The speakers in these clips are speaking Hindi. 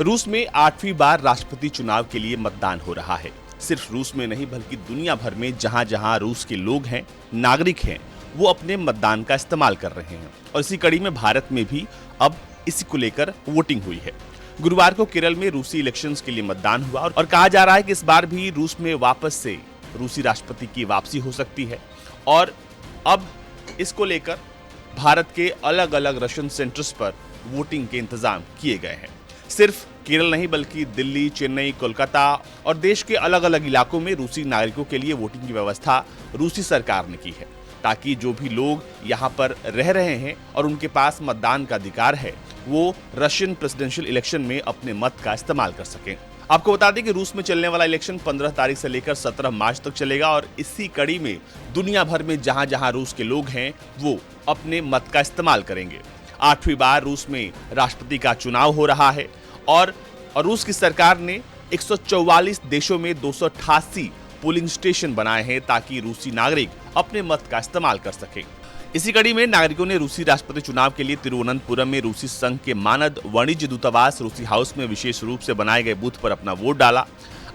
रूस में 8वीं बार राष्ट्रपति चुनाव के लिए मतदान हो रहा है। सिर्फ रूस में नहीं बल्कि दुनिया भर में जहां जहां रूस के लोग हैं, नागरिक हैं, वो अपने मतदान का इस्तेमाल कर रहे हैं। और इसी कड़ी में भारत में भी अब इसी को लेकर वोटिंग हुई है। गुरुवार को केरल में रूसी इलेक्शंस के लिए मतदान हुआ और कहा जा रहा है कि इस बार भी रूस में वापस से रूसी राष्ट्रपति की वापसी हो सकती है। और अब इसको लेकर भारत के अलग अलग रशियन सेंटर्स पर वोटिंग के इंतजाम किए गए हैं। सिर्फ केरल नहीं बल्कि दिल्ली, चेन्नई, कोलकाता और देश के अलग अलग इलाकों में रूसी नागरिकों के लिए वोटिंग की व्यवस्था रूसी सरकार ने की है, ताकि जो भी लोग यहाँ पर रह रहे हैं और उनके पास मतदान का अधिकार है, वो रशियन प्रेसिडेंशियल इलेक्शन में अपने मत का इस्तेमाल कर सकें। आपको बता दें कि रूस में चलने वाला इलेक्शन 15 तारीख से लेकर 17 मार्च तक चलेगा और इसी कड़ी में दुनिया भर में जहां जहां रूस के लोग हैं, वो अपने मत का इस्तेमाल करेंगे। 8वीं बार रूस में राष्ट्रपति का चुनाव हो रहा है और रूस की सरकार ने 144 देशों में 288 पोलिंग स्टेशन बनाए हैं ताकि रूसी नागरिक अपने मत का इस्तेमाल कर सकें। इसी कड़ी में नागरिकों ने रूसी राष्ट्रपति चुनाव के लिए तिरुवनंतपुरम में रूसी संघ के मानद वाणिज्य दूतावास रूसी हाउस में विशेष रूप से बनाए गए बूथ पर अपना वोट डाला।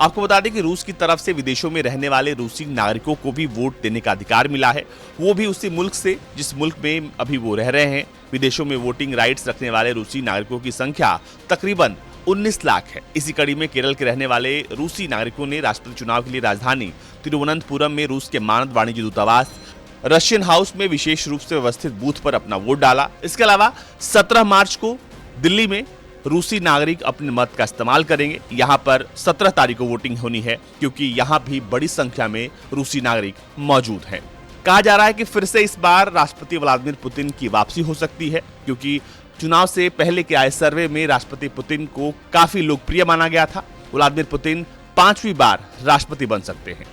आपको बता दें कि रूस की तरफ से विदेशों में रहने वाले रूसी नागरिकों को भी वोट देने का अधिकार मिला है, वो भी उसी मुल्क से जिस मुल्क में अभी वो रह रहे हैं। विदेशों में वोटिंग राइट्स रखने वाले रूसी नागरिकों की संख्या तकरीबन 19 लाख है। इसी कड़ी में केरल के रहने वाले रूसी नागरिकों ने राष्ट्रपति चुनाव के लिए राजधानी तिरुवनंतपुरम में रूस के मानद वाणिज्य दूतावास रशियन हाउस में विशेष रूप से व्यवस्थित बूथ पर अपना वोट डाला। इसके अलावा 17 मार्च को दिल्ली में रूसी नागरिक अपने मत का इस्तेमाल करेंगे। यहाँ पर 17 तारीख को वोटिंग होनी है क्योंकि यहाँ भी बड़ी संख्या में रूसी नागरिक मौजूद हैं। कहा जा रहा है कि फिर से इस बार राष्ट्रपति व्लादिमीर पुतिन की वापसी हो सकती है क्योंकि चुनाव से पहले के आए सर्वे में राष्ट्रपति पुतिन को काफी लोकप्रिय माना गया था। व्लादिमीर पुतिन 5वीं बार राष्ट्रपति बन सकते हैं,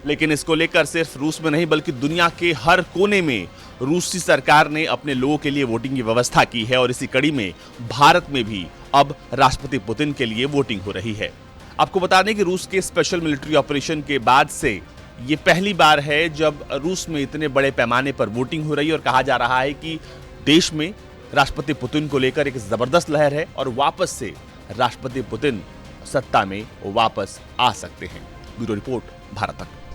लेकिन इसको लेकर सिर्फ रूस में नहीं बल्कि दुनिया के हर कोने में रूसी सरकार ने अपने लोगों के लिए वोटिंग की व्यवस्था की है और इसी कड़ी में भारत में भी अब राष्ट्रपति पुतिन के लिए वोटिंग हो रही है। आपको बता दें कि रूस के स्पेशल मिलिट्री ऑपरेशन के बाद से ये पहली बार है जब रूस में इतने बड़े पैमाने पर वोटिंग हो रही है और कहा जा रहा है कि देश में राष्ट्रपति पुतिन को लेकर एक जबरदस्त लहर है और वापस से राष्ट्रपति पुतिन सत्ता में वापस आ सकते हैं। ब्यूरो रिपोर्ट, भारत तक।